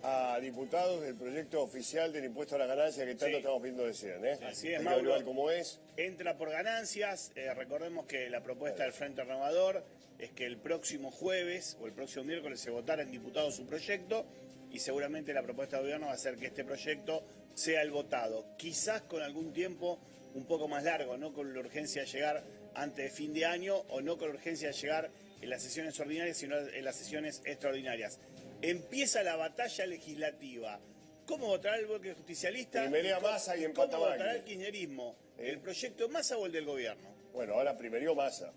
a diputados del proyecto oficial del impuesto a la ganancia que tanto estamos viendo decían, ¿eh? Así es, hay Mauro. que ver cómo es. Entra por ganancias. Recordemos que la propuesta del Frente Renovador es que el próximo jueves o el próximo miércoles se votara en diputados su proyecto y seguramente la propuesta del gobierno va a ser que este proyecto sea el votado. Quizás con algún tiempo un poco más largo, no con la urgencia de llegar antes de fin de año o no con la urgencia de llegar en las sesiones ordinarias, sino en las sesiones extraordinarias. Empieza la batalla legislativa. ¿Cómo votará el bloque justicialista? Primería Massa y empata ¿Cómo votará el Macri. kirchnerismo? ¿El proyecto de Massa o el del gobierno? Bueno, ahora primerió Massa.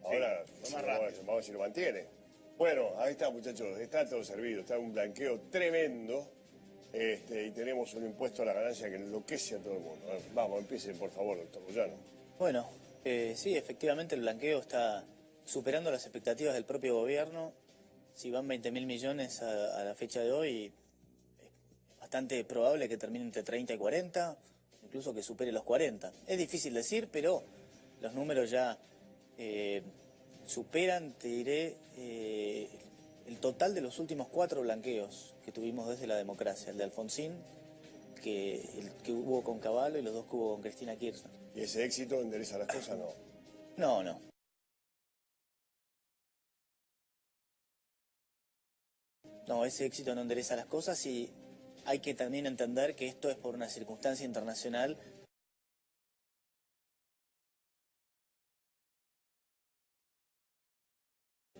Ahora fue más rápido. vamos a ver si lo mantiene. Bueno, ahí está, muchachos, está todo servido, está un blanqueo tremendo. Y tenemos un impuesto a la ganancia que enloquece a todo el mundo. Vamos, empiecen, por favor, doctor Moyano. Bueno, sí, efectivamente el blanqueo está superando las expectativas del propio gobierno. Si van 20.000 millones a la fecha de hoy, es bastante probable que termine entre 30 y 40, incluso que supere los 40. Es difícil decir, pero los números ya superan, te diré, el total de los últimos 4 blanqueos que tuvimos desde la democracia. El de Alfonsín, el que hubo con Cavallo y los 2 que hubo con Cristina Kirchner. ¿Y ese éxito endereza las cosas? No. No. No, ese éxito no endereza las cosas y hay que también entender que esto es por una circunstancia internacional.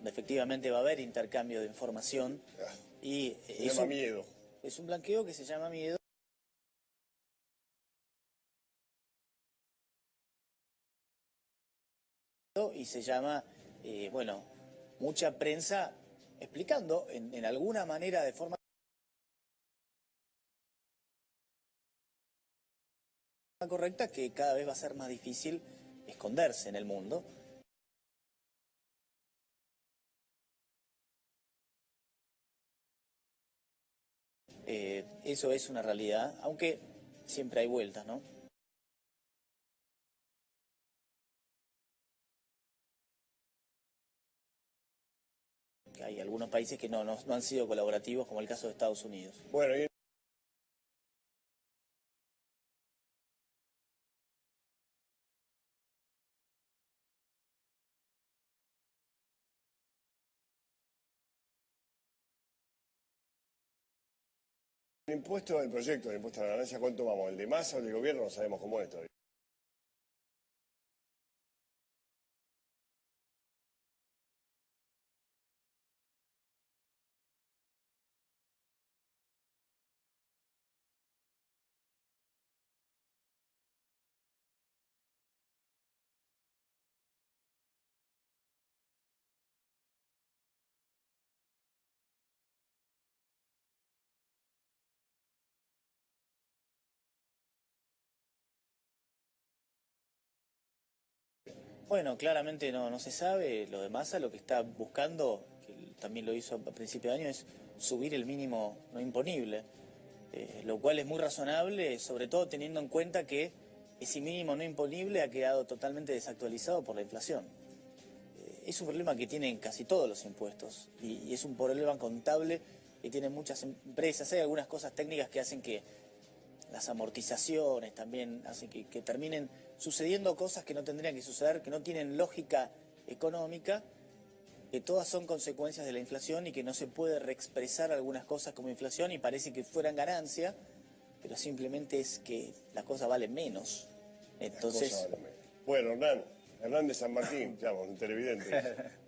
Efectivamente va a haber intercambio de información y Se llama miedo. Es un blanqueo que se llama miedo. Y se llama, bueno, mucha prensa explicando en alguna manera de forma correcta que cada vez va a ser más difícil esconderse en el mundo. Eso es una realidad, aunque siempre hay vueltas, ¿no? Que hay algunos países que no han sido colaborativos, como el caso de Estados Unidos. Bueno, y el impuesto del proyecto, el impuesto a la ganancia, ¿cuánto vamos? ¿El de Massa o el del gobierno? No sabemos cómo es todavía. Bueno, claramente no se sabe. Lo de Massa lo que está buscando, que también lo hizo a principio de año, es subir el mínimo no imponible, lo cual es muy razonable, sobre todo teniendo en cuenta que ese mínimo no imponible ha quedado totalmente desactualizado por la inflación. Es un problema que tienen casi todos los impuestos y es un problema contable que tienen muchas empresas. Hay algunas cosas técnicas que hacen que las amortizaciones también hacen que terminen sucediendo cosas que no tendrían que suceder, que no tienen lógica económica, que todas son consecuencias de la inflación y que no se puede reexpresar algunas cosas como inflación y parece que fueran ganancia, pero simplemente es que las cosas valen menos. Entonces, bueno, Hernán de San Martín, llamo, un televidente.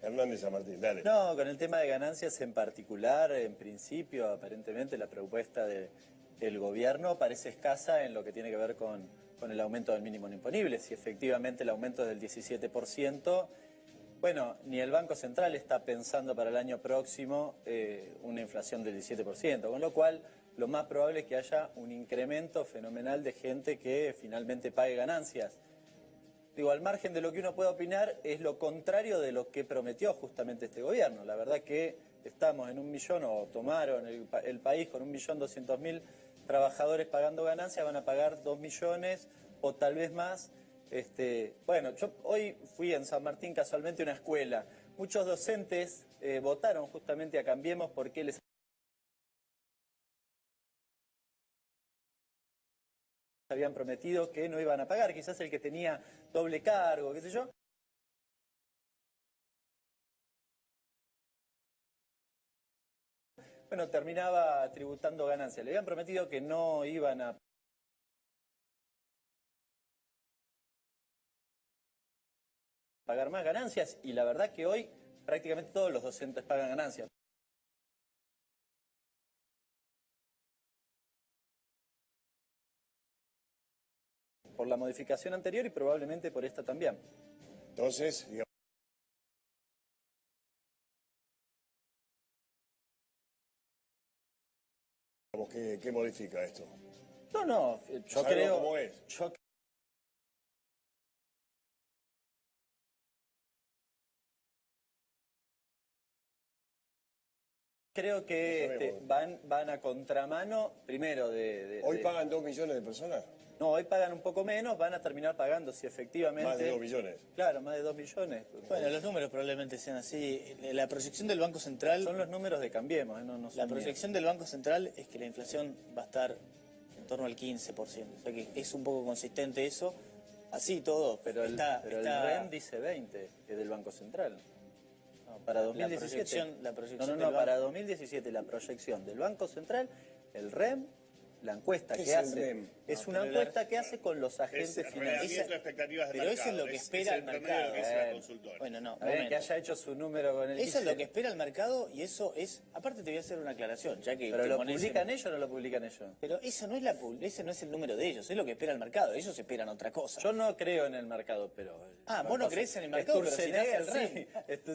Hernán de San Martín, dale. No, con el tema de ganancias en particular, en principio, aparentemente la propuesta del gobierno parece escasa en lo que tiene que ver con el aumento del mínimo no imponible. Si efectivamente el aumento es del 17%, bueno, ni el Banco Central está pensando para el año próximo una inflación del 17%, con lo cual lo más probable es que haya un incremento fenomenal de gente que finalmente pague ganancias. Digo, al margen de lo que uno pueda opinar, es lo contrario de lo que prometió justamente este gobierno. La verdad que estamos en 1 millón, o tomaron el país con 1.200.000 trabajadores pagando ganancias, van a pagar 2 millones o tal vez más. Bueno, yo hoy fui en San Martín casualmente a una escuela. Muchos docentes votaron justamente a Cambiemos porque les habían prometido que no iban a pagar, quizás el que tenía doble cargo, qué sé yo. Bueno, terminaba tributando ganancias. Le habían prometido que no iban a pagar más ganancias y la verdad que hoy prácticamente todos los docentes pagan ganancias. Por la modificación anterior y probablemente por esta también. Entonces, digamos, ¿qué modifica esto? No, yo ¿Sabemos creo... cómo es? Yo creo que van a contramano, primero ¿Hoy pagan 2 millones de personas? No, hoy pagan un poco menos, van a terminar pagando si efectivamente... Más de 2 millones. Claro, más de 2 millones. Bueno, los números probablemente sean así. La proyección del Banco Central... Son los números de Cambiemos, no son La proyección del Banco Central es que la inflación va a estar en torno al 15%. O sea que es un poco consistente eso. Así todo, pero el REM dice 20, es del Banco Central. No, para 2017. La proyección No, para 2017 la proyección del Banco Central, el REM, la encuesta que hace, es una encuesta que hace con los agentes financieros. Pero eso es lo que espera el mercado. Bueno, no, que haya hecho su número con el Eso es lo que espera el mercado y eso es... Aparte te voy a hacer una aclaración, ya que... ¿Pero lo publican ellos o no lo publican ellos? Pero eso no es ese no es el número de ellos, es lo que espera el mercado. Ellos esperan otra cosa. Yo no creo en el mercado, pero... vos no crees en el mercado, pero si estás el REM.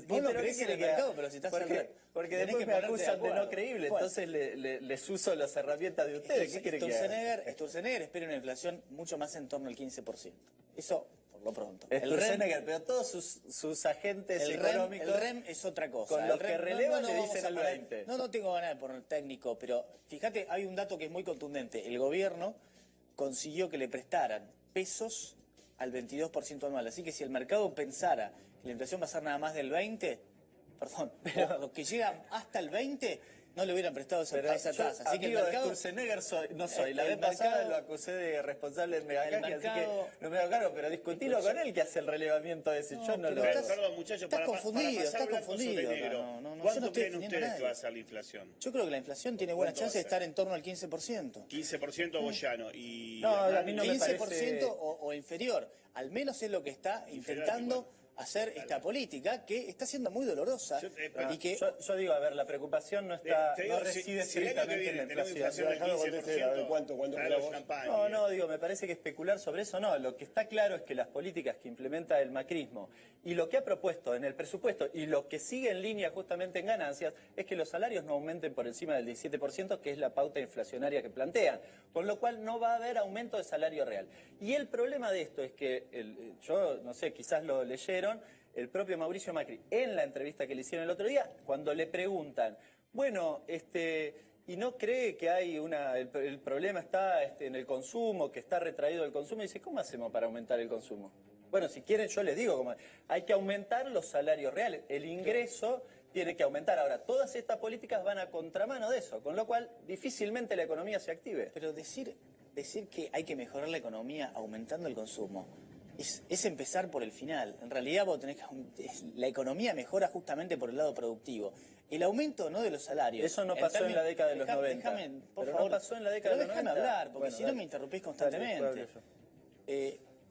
Vos no crees en el mercado, pero si estás el REM. Porque después me acusan de no creíble, entonces les uso las herramientas de ustedes. ¿Qué quieren que haga? Sturzenegger espera una inflación mucho más en torno al 15%. Eso, por lo pronto. Sturzenegger, pero todos sus agentes económicos... El REM es otra cosa. Con los que relevan le dicen el 20. No tengo ganas de poner técnico, pero fíjate, hay un dato que es muy contundente. El gobierno consiguió que le prestaran pesos al 22% anual. Así que si el mercado pensara que la inflación va a ser nada más del 20%, perdón, pero lo que llega hasta el 20%... no le hubieran prestado esa tasa. Así que el mercado... Sturzenegger no soy. La vez pasada lo acusé de responsable de Megacanje, así que no me hago cargo, pero discutilo con él que hace el relevamiento ese. Yo no lo... Perdón, muchachos, estás confundido. ¿Cuánto creen ustedes que va a ser la inflación? Yo creo que la inflación tiene buena chance de estar en torno al 15%. 15% Boyano y... No, a mí no me 15% parece... o inferior. Al menos es lo que está intentando hacer esta política que está siendo muy dolorosa. Yo digo, a ver, la preocupación no reside estrictamente en la inflación. No, digo, me parece que especular sobre eso no. Lo que está claro es que las políticas que implementa el macrismo y lo que ha propuesto en el presupuesto y lo que sigue en línea justamente en ganancias es que los salarios no aumenten por encima del 17%, que es la pauta inflacionaria que plantean. Con lo cual no va a haber aumento de salario real. Y el problema de esto es que, yo no sé, quizás lo leyeron, el propio Mauricio Macri, en la entrevista que le hicieron el otro día, cuando le preguntan, bueno, ¿y no cree que hay el problema está en el consumo, que está retraído el consumo? Y dice, ¿cómo hacemos para aumentar el consumo? Bueno, si quieren yo les digo, hay que aumentar los salarios reales, el ingreso tiene que aumentar. Ahora, todas estas políticas van a contramano de eso, con lo cual difícilmente la economía se active. Pero decir que hay que mejorar la economía aumentando el consumo es empezar por el final. En realidad vos tenés la economía mejora justamente por el lado productivo. El aumento no de los salarios. Eso no pasó en la década de los 90. Por pero favor, no pasó en la década de los 90. Déjame hablar, porque si no me interrumpís constantemente.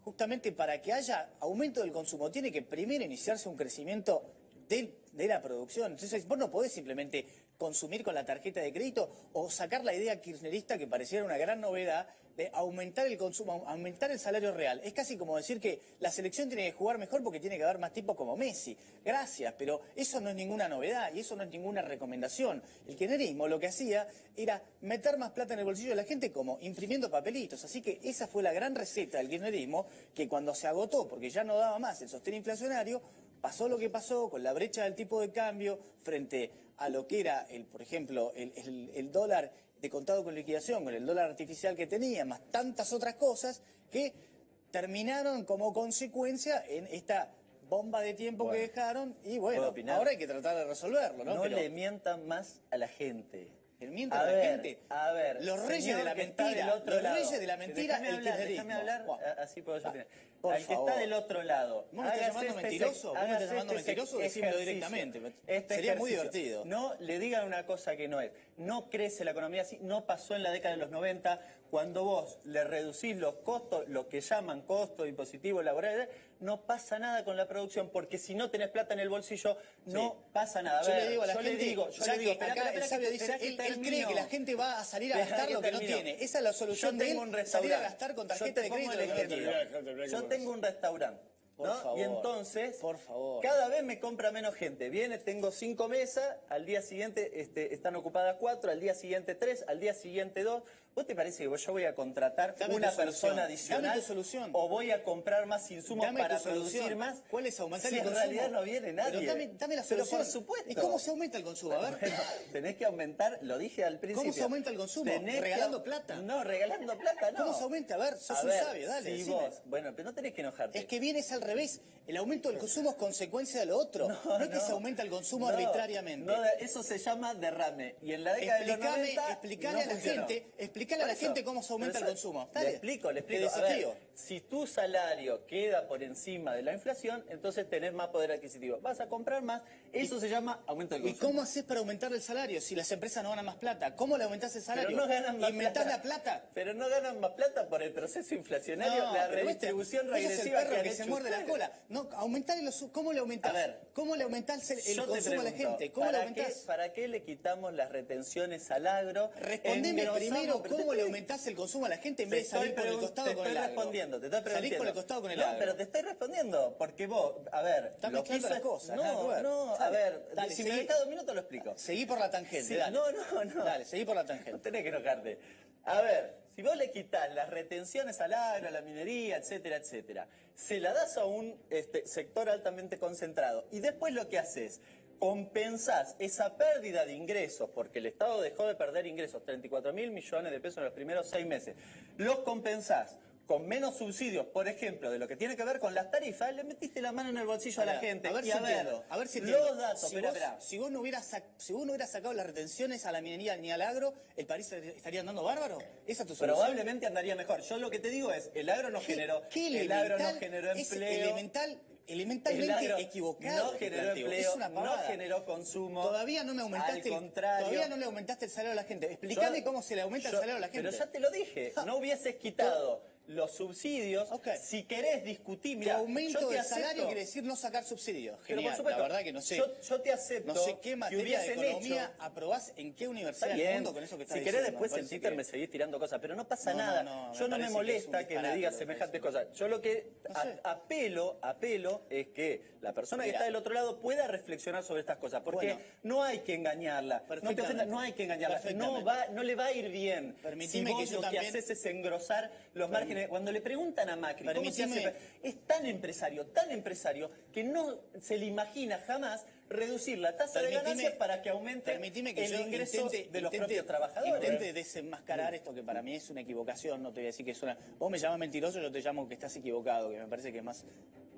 Justamente para que haya aumento del consumo tiene que primero iniciarse un crecimiento de la producción. Entonces vos no podés simplemente consumir con la tarjeta de crédito o sacar la idea kirchnerista que pareciera una gran novedad de aumentar el consumo, aumentar el salario real. Es casi como decir que la selección tiene que jugar mejor porque tiene que haber más tipos como Messi. Gracias, pero eso no es ninguna novedad y eso no es ninguna recomendación. El kirchnerismo lo que hacía era meter más plata en el bolsillo de la gente como imprimiendo papelitos. Así que esa fue la gran receta del kirchnerismo, que cuando se agotó porque ya no daba más el sostén inflacionario, pasó lo que pasó con la brecha del tipo de cambio frente a lo que era, por ejemplo, el dólar de contado con liquidación, con el dólar artificial que tenía, más tantas otras cosas que terminaron como consecuencia en esta bomba de tiempo que dejaron y bueno, ahora hay que tratar de resolverlo, ¿no? No le mientan más a la gente. miente a la gente. A ver, los reyes señor de la que está mentira, del otro los lado. reyes de la mentira, Déjame hablar, Buah. así puedo yo opinar. Por Al que favor. está del otro lado. ¿Vos me estás llamando mentiroso? ¿Vos me estás llamando mentiroso? Decímelo directamente. Sería muy divertido. No le digan una cosa que no es. No crece la economía así, no pasó en la década de los 90. Cuando vos le reducís los costos, lo que llaman costos impositivos laborales, no pasa nada con la producción, porque si no tenés plata en el bolsillo, no pasa nada. Yo le digo a la yo gente, le digo, ya que acá el sabio dice, él cree que la gente va a salir a gastar lo que no tiene. Esa es la solución de él, salir a gastar con tarjeta de crédito. Yo tengo un restaurante. Por ¿no? favor, y entonces, por favor. cada vez me compra menos gente. Viene, tengo 5 mesas, al día siguiente están ocupadas 4, al día siguiente 3, al día siguiente 2. ¿Vos te parece que yo voy a contratar Dame una tu solución. persona adicional? Dame tu solución. ¿O voy a comprar más insumos Dame para tu solución. producir más? ¿Cuál es aumentar si el en consumo? realidad no viene nadie. Pero dame la Pero solución. por supuesto. ¿Y cómo se aumenta el consumo? A ver. Bueno, tenés que aumentar, lo dije al principio. ¿Cómo se aumenta el consumo? ¿Regalando plata? No, regalando plata no. ¿Cómo se aumenta? A ver, sos A un ver, sabio, dale, si decime. vos, bueno, pero no tenés que enojarte. Es que viene es al revés. El aumento del consumo es consecuencia de lo otro. No, es que se aumenta el consumo arbitrariamente. No, eso se llama derrame. Y en la década de los 90 Explícale no a la funcionó. gente, explícale a Por la eso. gente cómo se aumenta el Pero eso- consumo. Le Dale. explico. Te A ver, desafío. si tu salario queda por encima de la inflación, entonces tenés más poder adquisitivo. Vas a comprar más. Eso se llama aumento del ¿Y consumo. cómo haces para aumentar el salario si las empresas no ganan más plata? ¿Cómo le aumentás el salario? Pero no ganan más ¿Inventás plata. la plata? Pero no ganan más plata por el proceso inflacionario, la pero redistribución vos sos regresiva el perro han que se hecho muerde la ustedes. cola. No, ¿cómo le aumentás? A ver, ¿Cómo le aumentás el Yo te consumo a la pregunto, gente? ¿Cómo le ¿para aumentás? ¿Para qué le quitamos las retenciones al agro? Respondeme Engrosamos, primero pero cómo te le estoy- aumentás el consumo a la gente en Te vez de salir estoy por el costado te con estoy el agro. respondiendo, te estoy Salís por el preguntando. costado con el No, agro. pero te estoy respondiendo, porque vos, a ver... Estás lo que mezclando hizo las cosas, No, nada que ver. no, a Dale, ver, dale, si seguí. me dejas 2 minutos lo explico. Seguí por la tangente, Sí, dale. no. Dale, seguí por la No tangente. tenés que enojarte. A ver, si vos le quitas las retenciones al agro, a la minería, etcétera, etcétera, se la das a un sector altamente concentrado y después lo que haces, compensás esa pérdida de ingresos, porque el Estado dejó de perder ingresos, 34.000 millones de pesos en los primeros 6 meses, los compensás con menos subsidios, por ejemplo, de lo que tiene que ver con las tarifas, le metiste la mano en el bolsillo a la gente. A ver y si entiendo. A ver si entiendo. los datos, Si vos no hubieras sacado las retenciones a la minería ni al agro, ¿el país estaría andando bárbaro? ¿Esa es tu solución? Probablemente andaría mejor. Yo lo que te digo es, el agro no generó, ¿Qué empleo. elementalmente equivocado. No lo que generó planteo. empleo, Es una no pavada. generó consumo. Todavía no me aumentaste, Al contrario. todavía no le aumentaste el salario a la gente. Explícame cómo se le aumenta el salario a la gente. Pero ya te lo dije, no hubieses quitado los subsidios. Ok. Si querés discutir, Tu mira, aumento yo te del acepto. salario quiere decir no sacar subsidios. Pero Genial, por supuesto, la verdad que no sé. Yo te acepto No sé qué materia de hubiesen economía hecho. aprobás en qué Está universidad del bien. mundo con eso que estás Si diciendo. querés después Me en parece Twitter que- me seguís tirando cosas, pero no pasa No, nada. no, me Yo no me parece que es un molesta que me disparate digas lo que semejantes estás cosas. Yo lo que No sé. apelo es que la persona que Mira. está del otro lado pueda reflexionar sobre estas cosas, porque Bueno. no hay que engañarla. No te ofendas, Perfectamente. no hay que engañarla. Perfectamente. No le va a ir bien. Permitime si vos que yo lo también- que haces es engrosar los márgenes. Cuando le preguntan a Macri, ¿cómo se Permitime- hace? Es tan empresario, que no se le imagina jamás reducir la tasa de ganancias para que aumente permitime que el yo ingreso de los propios trabajadores. Intente desenmascarar esto que para mí es una equivocación, no te voy a decir que es una... Vos me llamas mentiroso, yo te llamo que estás equivocado, que me parece que es más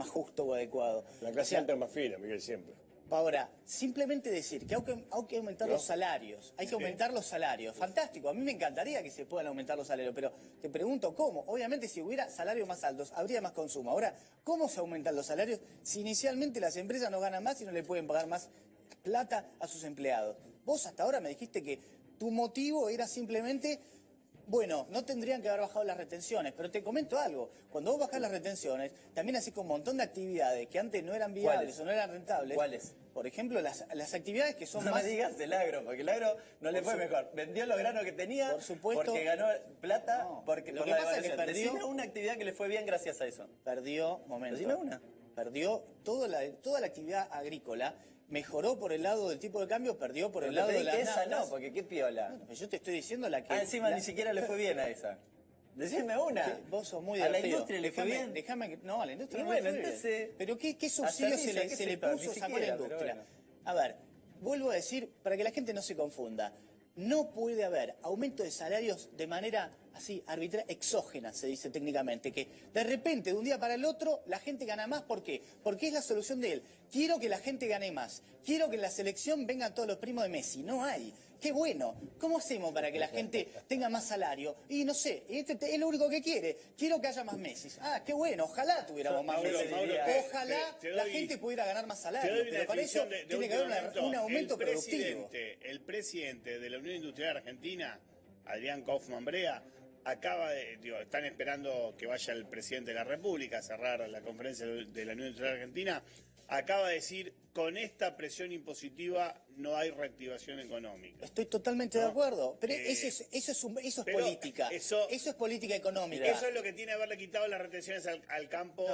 justo o adecuado. La clase alta es más fina, Miguel, siempre. Ahora, simplemente decir que hay que aumentar los salarios, hay que aumentar los salarios. Fantástico, a mí me encantaría que se puedan aumentar los salarios, pero te pregunto cómo. Obviamente si hubiera salarios más altos, habría más consumo. Ahora, ¿cómo se aumentan los salarios si inicialmente las empresas no ganan más y no le pueden pagar más plata a sus empleados? Vos hasta ahora me dijiste que tu motivo era simplemente... Bueno, no tendrían que haber bajado las retenciones, pero te comento algo. Cuando vos bajás las retenciones, también haces con un montón de actividades que antes no eran viables ¿Cuáles? o no eran rentables. ¿Cuáles? Por ejemplo, las actividades que son No más... me digas del agro, porque el agro no le fue mejor. Vendió los granos que tenía Por supuesto. porque ganó plata, No, porque lo por que la pasa es que devaluación. perdió- Decime una actividad que le fue bien gracias a eso. Perdió, momento. Decime una. Perdió toda la actividad agrícola, mejoró por el lado del tipo de cambio, perdió por el Pero lado te de pedí que las esa naftas. no, porque qué piola. Bueno, pues yo te estoy diciendo la que... Encima la- ni siquiera le fue bien a esa. Decime una. que Vos sos muy ¿A la divertido. industria le fue bien? Déjame que... No, a la industria Y no le bueno, fue bien. entonces, Pero ¿qué subsidio hasta risa, ¿qué se le sector? puso Ni sacó a la siquiera, pero industria? bueno. A ver, vuelvo a decir, para que la gente no se confunda, no puede haber aumento de salarios de manera así, arbitraria, exógena, se dice técnicamente, que de repente, de un día para el otro, la gente gana más. ¿Por qué? Porque es la solución de él. Quiero que la gente gane más. Quiero que en la selección vengan todos los primos de Messi. No hay. qué bueno. ¿Cómo hacemos para que la gente tenga más salario? Y no sé, este es lo único que quiero que haya más Messi. Ah, qué bueno, ojalá tuviéramos más Messi. Ojalá la gente pudiera ganar más salario, pero para eso tiene que haber un aumento productivo. El presidente de la Unión Industrial Argentina, Adrián Kaufmann Brea, están esperando que vaya el presidente de la República a cerrar la conferencia de la Unión Industrial Argentina, acaba de decir, con esta presión impositiva no hay reactivación económica. Estoy totalmente de acuerdo, pero eso es política. Eso es política económica. Eso es lo que tiene haberle quitado las retenciones al campo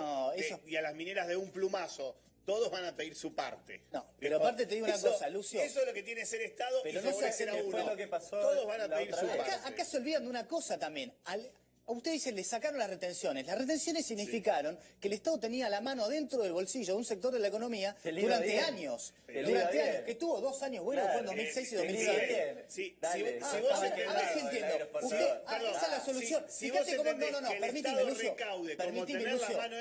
y a las mineras de un plumazo. Todos van a pedir su parte. No, pero aparte te digo una cosa, Lucio. Eso es lo que tiene ser Estado pero y favorecer a uno. Fue lo que pasó todos van a pedir su parte. Acá se olvidan de una cosa también. A ustedes dicen, le sacaron las retenciones. Las retenciones significaron que el Estado tenía la mano dentro del bolsillo de un sector de la economía durante años. Durante años. Que tuvo 2 años buenos, fue en 2006 y 2007. A ver si entiendo. Esa es la solución. Fíjate cómo... No, permíteme, Lucio.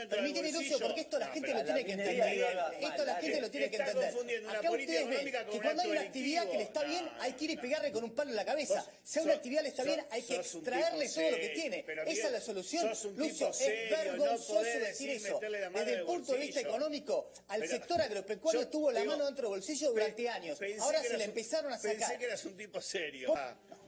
Permíteme, Lucio, porque esto la gente lo tiene que entender. Esto la gente lo tiene que entender. Acá ustedes ven que cuando hay una actividad que le está bien, hay que ir y pegarle con un palo en la cabeza. Si a una actividad le está bien, hay que extraerle todo lo que tiene. Esa es la solución. Lucio, es vergonzoso decir eso. Desde el punto de vista económico, al sector agropecuario tuvo la mano dentro del bolsillo durante años. Ahora se le empezaron a sacar. Pensé que eras un tipo serio.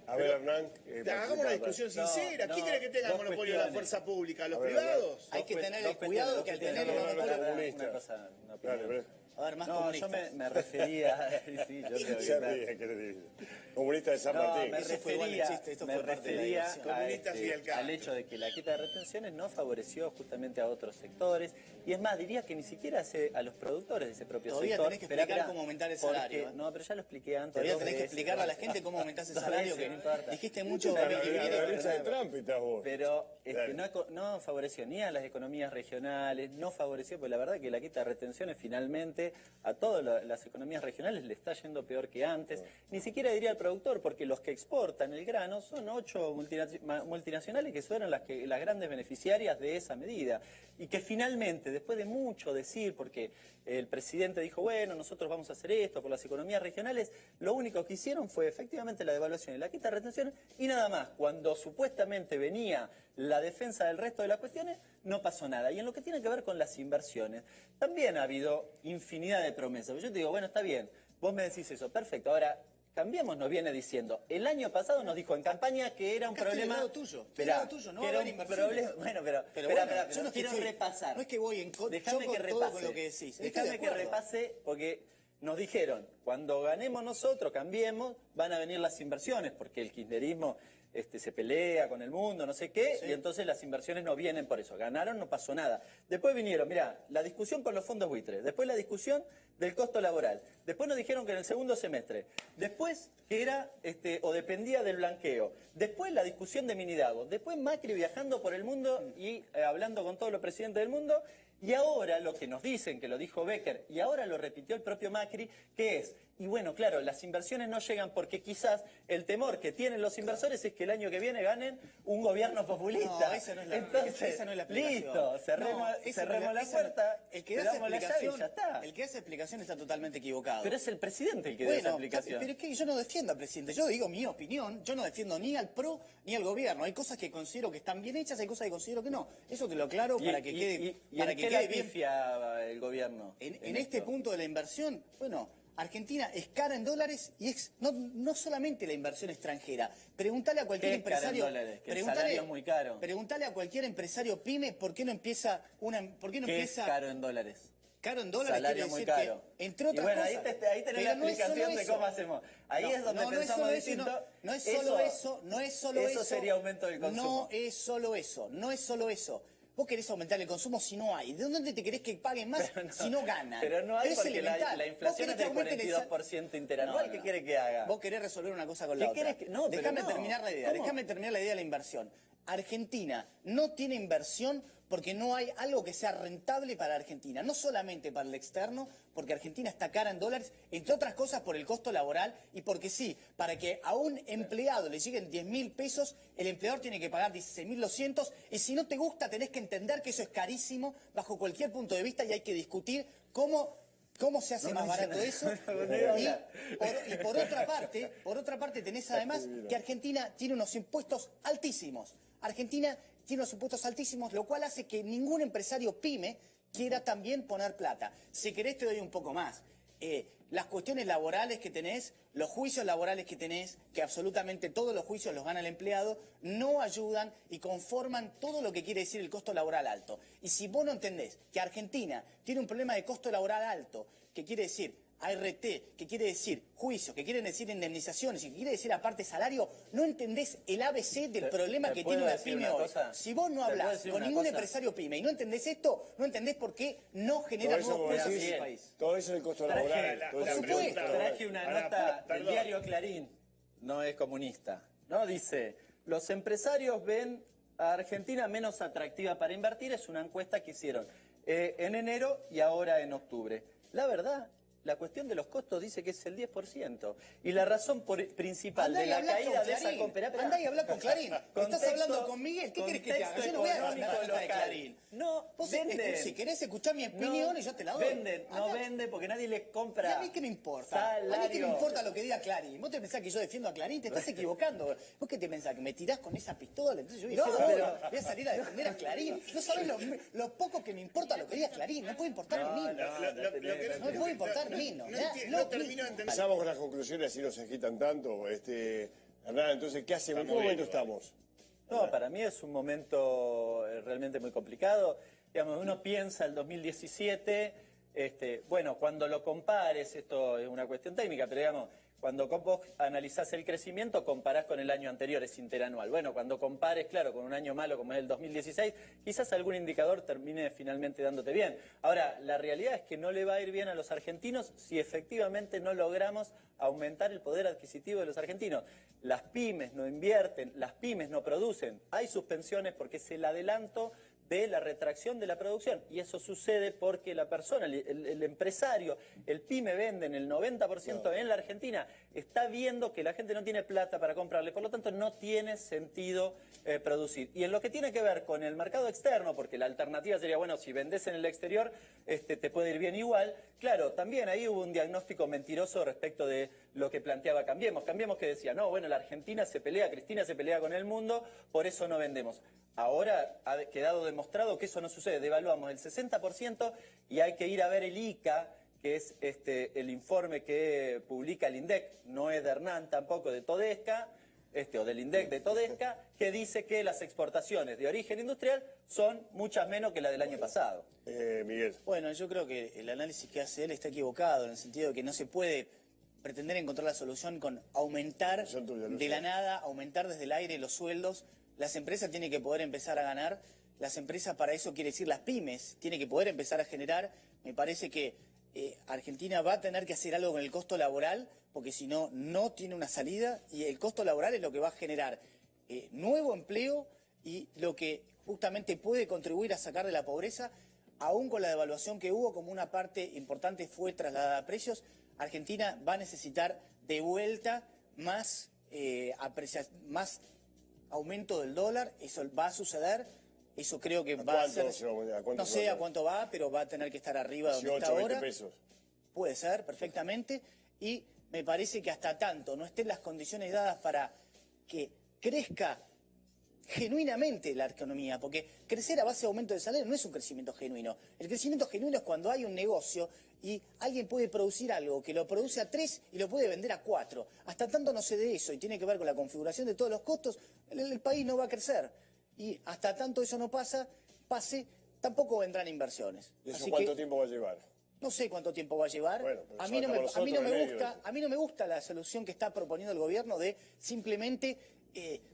A ver, Hernán. Hagamos una discusión sincera. ¿Quién cree que tenga el monopolio de la fuerza pública? ¿Los privados? Hay que tener el cuidado que al tener una comunista. A ver, más no, comunistas. yo me refería... sí, yo creo que comunista de San Martín. Me refería a, al hecho de que la quita de retenciones no favoreció justamente a otros sectores. Y es más, diría que ni siquiera a los productores de ese propio Todavía sector. Tenés que explicar cómo aumentar el salario. No, pero ya lo expliqué antes. Todavía tenés que explicarle a la gente cómo aumentás el salario. Que dijiste mucho... Pero no favoreció ni a las economías regionales, no favoreció, pues la verdad que la quita de retenciones finalmente a todas las economías regionales le está yendo peor que antes. Ni siquiera diría al productor, porque los que exportan el grano son 8 multinacionales que fueron las grandes beneficiarias de esa medida. Y que finalmente, después de mucho decir, porque el presidente dijo, bueno, nosotros vamos a hacer esto por las economías regionales, lo único que hicieron fue efectivamente la devaluación y la quita de retenciones y nada más. Cuando supuestamente venía la defensa del resto de las cuestiones, no pasó nada. Y en lo que tiene que ver con las inversiones, también ha habido infinidad de promesas. Yo te digo, bueno, está bien, vos me decís eso, perfecto. Ahora, Cambiemos nos viene diciendo, el año pasado nos dijo en campaña que era un problema... tuyo, no va a haber inversiones. Bueno, yo no quiero repasar. No es que voy en contra con lo que decís. Déjame que repase, porque nos dijeron, cuando ganemos nosotros, cambiemos, van a venir las inversiones, porque el kirchnerismo se pelea con el mundo, no sé qué, y entonces las inversiones no vienen por eso. Ganaron, no pasó nada. Después vinieron, mirá, la discusión con los fondos buitres, después la discusión del costo laboral, después nos dijeron que en el segundo semestre, después que era, o dependía del blanqueo, después la discusión de Minidago, después Macri viajando por el mundo y hablando con todos los presidentes del mundo, y ahora lo que nos dicen, que lo dijo Becker, y ahora lo repitió el propio Macri, que es, y bueno, claro, las inversiones no llegan porque quizás el temor que tienen los inversores es que el año que viene ganen un gobierno populista. No, esa no es la, entonces, esa no es la explicación. Listo, cerremos la puerta, el que da esa explicación, ya está. El que da esa explicación está totalmente equivocado. Pero es el presidente el que da esa explicación. Pero es que yo no defiendo al presidente, yo digo mi opinión, yo no defiendo ni al PRO ni al gobierno. Hay cosas que considero que están bien hechas, hay cosas que considero que no. Eso te lo aclaro para que quede, para que quede bien. El gobierno en este punto de la inversión, bueno, Argentina es cara en dólares y es no solamente la inversión extranjera. Preguntale a cualquier empresario. Que el salario es muy caro. Preguntale a cualquier empresario pyme por qué no empieza es caro en dólares. Caro en dólares salario quiere muy decir caro. Que, entre otras bueno, cosas. Ahí tenés la explicación de cómo hacemos. Ahí es donde pensamos distinto. No es solo eso, no es solo eso. Eso sería aumento del consumo. No es solo eso, no es solo eso. Vos querés aumentar el consumo si no hay. ¿De dónde te querés que paguen más si no ganan? Pero no hay porque la inflación es del 42% interanual. ¿Qué quiere que haga? Vos querés resolver una cosa con la otra. Déjame terminar la idea. Déjame terminar la idea de la inversión. Argentina no tiene inversión porque no hay algo que sea rentable para Argentina. No solamente para el externo, porque Argentina está cara en dólares, entre otras cosas por el costo laboral y porque sí, para que a un empleado le lleguen 10.000 pesos, el empleador tiene que pagar 16.200 y si no te gusta tenés que entender que eso es carísimo bajo cualquier punto de vista y hay que discutir cómo ¿Cómo se hace No, más no dice barato nada. eso? No, no, Y por otra parte tenés además que Argentina tiene unos impuestos altísimos. Argentina tiene unos impuestos altísimos, lo cual hace que ningún empresario pyme quiera también poner plata. Si querés te doy un poco más. Las cuestiones laborales que tenés, los juicios laborales que tenés, que absolutamente todos los juicios los gana el empleado, no ayudan y conforman todo lo que quiere decir el costo laboral alto. Y si vos no entendés que Argentina tiene un problema de costo laboral alto, que quiere decir ART, que quiere decir juicios, que quiere decir indemnizaciones y que quiere decir aparte salario, no entendés el ABC del problema que tiene una pyme hoy. Si vos no hablás con ningún empresario pyme y no entendés esto, no entendés por qué no genera nuevos puestos en el país. Todo eso es el costo laboral. Traje una nota del diario Clarín, no es comunista, ¿no? Dice, los empresarios ven a Argentina menos atractiva para invertir, es una encuesta que hicieron en enero y ahora en octubre. La verdad, la cuestión de los costos dice que es el 10%. Y la razón principal de la caída de esa cooperativa... Andá y hablá con Clarín. Estás hablando con Miguel. ¿Qué querés que te haga? Yo no voy a mandar la nota de Clarín. No, vos venden. Si querés escuchar mi opinión y yo te la doy. Venden, no venden porque nadie les compra. ¿Y a mí qué me importa? A mí qué me importa lo que diga Clarín. ¿Vos te pensás que yo defiendo a Clarín? Te estás equivocando. ¿Vos qué te pensás? ¿Que me tirás con esa pistola? Entonces yo voy a salir a defender a Clarín. No sabés lo poco que me importa lo que diga Clarín. No puede importar ni mí. No puede importar ni mí. No termino de entender. Empezamos con las conclusiones y nos agitan tanto. Hernán, entonces, ¿qué hacemos? ¿En qué momento estamos? No, para mí es un momento realmente muy complicado. Digamos, uno piensa el 2017, bueno, cuando lo compares, esto es una cuestión técnica, pero digamos, cuando vos analizás el crecimiento, comparás con el año anterior, es interanual. Bueno, cuando compares, claro, con un año malo como es el 2016, quizás algún indicador termine finalmente dándote bien. Ahora, la realidad es que no le va a ir bien a los argentinos si efectivamente no logramos aumentar el poder adquisitivo de los argentinos. Las pymes no invierten, las pymes no producen. Hay suspensiones porque es el adelanto de la retracción de la producción. Y eso sucede porque la persona, el empresario, el pyme venden el 90% en la Argentina, está viendo que la gente no tiene plata para comprarle, por lo tanto no tiene sentido producir. Y en lo que tiene que ver con el mercado externo, porque la alternativa sería, bueno, si vendés en el exterior, te puede ir bien igual. Claro, también ahí hubo un diagnóstico mentiroso respecto de lo que planteaba Cambiemos. Cambiemos que decía, no, bueno, la Argentina se pelea, Cristina se pelea con el mundo, por eso no vendemos. Ahora ha quedado demostrado que eso no sucede. Devaluamos el 60% y hay que ir a ver el ICA, que es el informe que publica el INDEC, no es de Hernán tampoco, de Todesca, o del INDEC de Todesca, que dice que las exportaciones de origen industrial son muchas menos que la del año pasado. Miguel. Bueno, yo creo que el análisis que hace él está equivocado, en el sentido de que no se puede pretender encontrar la solución con aumentar de la nada, aumentar desde el aire los sueldos. Las empresas tienen que poder empezar a ganar, las empresas para eso quiere decir las pymes, tienen que poder empezar a generar. Me parece que Argentina va a tener que hacer algo con el costo laboral, porque si no, no tiene una salida, y el costo laboral es lo que va a generar nuevo empleo y lo que justamente puede contribuir a sacar de la pobreza, aún con la devaluación que hubo, como una parte importante fue trasladada a precios. Argentina va a necesitar de vuelta más aumento del dólar, eso va a suceder, eso creo que va a ser... No sé a cuánto va, pero va a tener que estar arriba de donde está ahora. Pesos. Puede ser, perfectamente, y me parece que hasta tanto no estén las condiciones dadas para que crezca genuinamente la economía, porque crecer a base de aumento de salario no es un crecimiento genuino. El crecimiento genuino es cuando hay un negocio y alguien puede producir algo que lo produce a 3 y lo puede vender a 4. Hasta tanto no se dé eso y tiene que ver con la configuración de todos los costos, el país no va a crecer. Y hasta tanto eso no pase, tampoco vendrán inversiones. ¿Y eso cuánto tiempo va a llevar? No sé cuánto tiempo va a llevar. Bueno, a mí no me gusta la solución que está proponiendo el gobierno de simplemente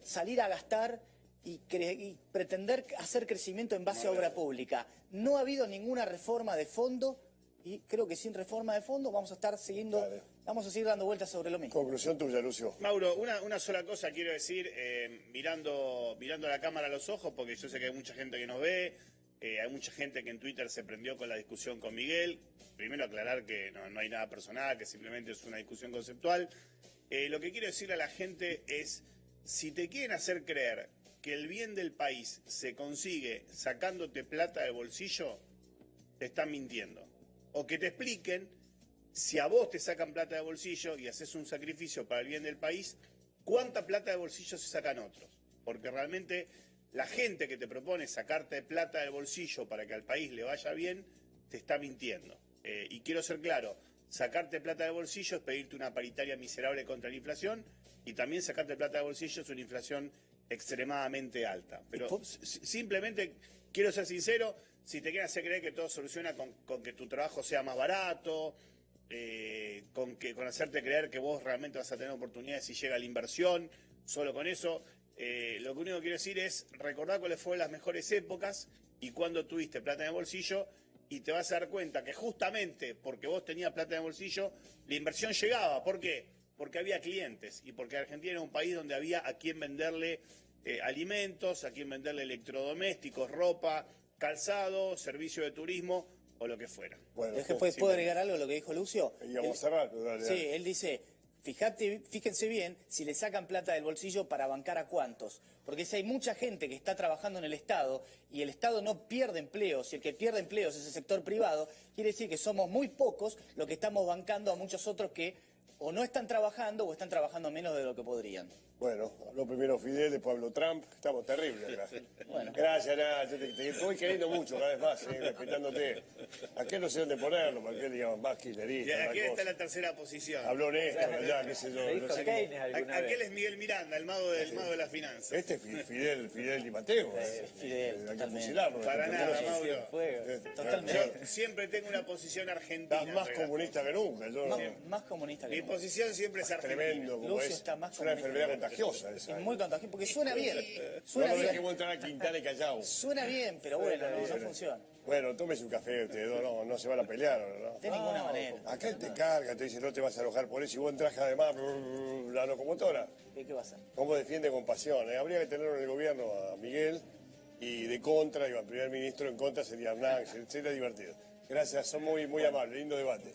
salir a gastar y pretender hacer crecimiento en base a obra pública. No ha habido ninguna reforma de fondo y creo que sin reforma de fondo vamos a seguir dando vueltas sobre lo mismo. Conclusión tuya, Lucio. Mauro, una sola cosa quiero decir, mirando a la cámara a los ojos, porque yo sé que hay mucha gente que nos ve, hay mucha gente que en Twitter se prendió con la discusión con Miguel. Primero aclarar que no hay nada personal, que simplemente es una discusión conceptual. Lo que quiero decirle a la gente es, si te quieren hacer creer que el bien del país se consigue sacándote plata del bolsillo, te están mintiendo. o que te expliquen si a vos te sacan plata de bolsillo y haces un sacrificio para el bien del país, ¿cuánta plata de bolsillo se sacan otros? Porque realmente la gente que te propone sacarte plata del bolsillo para que al país le vaya bien, te está mintiendo. Y quiero ser claro, sacarte plata de bolsillo es pedirte una paritaria miserable contra la inflación, y también sacarte plata de bolsillo es una inflación extremadamente alta. Pero simplemente quiero ser sincero, si te quieren hacer creer que todo soluciona con que tu trabajo sea más barato, con hacerte creer que vos realmente vas a tener oportunidades si llega la inversión, solo con eso, lo que único que quiero decir es recordar cuáles fueron las mejores épocas y cuándo tuviste plata en el bolsillo, y te vas a dar cuenta que justamente porque vos tenías plata en el bolsillo, la inversión llegaba. ¿Por qué? Porque había clientes y porque Argentina era un país donde había a quien venderle alimentos, a quien venderle electrodomésticos, ropa, calzado, servicio de turismo o lo que fuera. Bueno, ¿Puedo agregar algo a lo que dijo Lucio? y vamos a cerrar. Pero dale, Sí, dale. él dice, fíjense bien si le sacan plata del bolsillo para bancar a cuántos. Porque si hay mucha gente que está trabajando en el Estado y el Estado no pierde empleos, y el que pierde empleos es el sector privado, quiere decir que somos muy pocos los que estamos bancando a muchos otros que o no están trabajando o están trabajando menos de lo que podrían. Bueno, habló primero Fidel, después habló Trump. Estamos terribles acá. Bueno. Gracias, nada, yo te voy queriendo mucho cada vez más, respetándote. Aquel no sé dónde ponerlo, porque aquel digamos más Y kirchnerista. aquí una está cosa. la tercera posición. Habló Néstor allá, qué sé yo. Le No dijo sé Keynes alguna Aquel vez. es Miguel Miranda, el mago de la finanza. Este es Fidel Di Mateo. Fidel, Hay que totalmente. fusilarlo. Para nada, Mauro. Totalmente. Yo siempre tengo una posición argentina. Estás más Regato. comunista que nunca. Yo, Más comunista que Mi nunca. posición siempre es argentina. tremendo como Lucio es. está más Es una comunista enfermedad que nunca. contagiosa esa. Es muy contagioso, porque suena bien. No Suena lo bien. dejemos entrar a Quintana y Callao. Suena bien, pero bueno, no funciona. Bueno, tómese un café ustedes dos, no se van a pelear, ¿no? De ninguna manera. Acá él te carga, te dice no te vas a enojar por eso, y vos entras además la locomotora. ¿Qué va a hacer? ¿Cómo defiende con pasión? Habría que tenerlo en el gobierno a Miguel, y de contra, digo, al primer ministro en contra sería Hernán, sería divertido. Gracias, son muy amables, lindo debate.